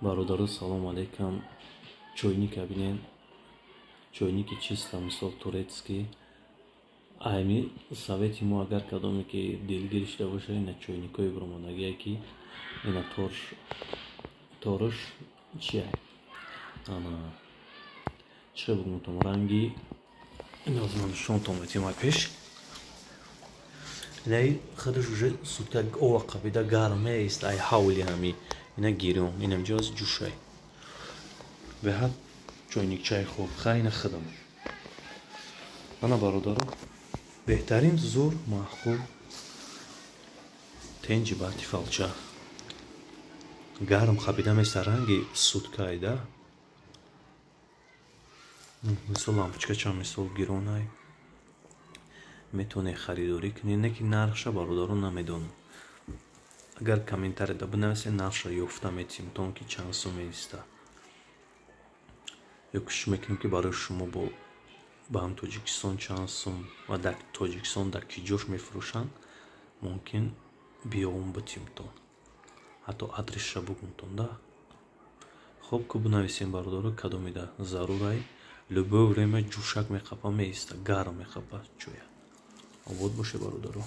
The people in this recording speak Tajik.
Бародару салом алейкум. Чойник бинен. Чойники чиста, мисол турецкий. Айми совети мо агар кадоме ки дилгир шуда боша, ина чойникои бромадагие ки ина торш чия ана чиқа бугмутам ранги ина озман шонтон метима пеш инай хадаш уже сутка ова қабида гарме ист ай ҳавли ҳами ина гирём инам ҷоз ҷушай беҳад чойникчаи хуб хайна хидам ана бародаро беҳтарин зур маҳқул тенҷи бати фалча гарм қабида меса ранги суткайда мисол лампочкача мисол гиронай метоне харидорӣ кунӣ не ки нархша бародаро намедонам агар комментарияда бинависе нархша ёфта метим тон ки чанд сум меиста ё кӯшиш мекунем ки барои шумо ба ҳам тоҷикистон чанд сум ва дар тоҷикистон дар ки ҷош мефурӯшанд мумкин биём битимтон ҳатто адресша бугумтон да хоб ку бинависем бародаро кадомида зарурай любое время ҷӯшак меқапа меиста гарм меқапа чӯя обод боше бародаро.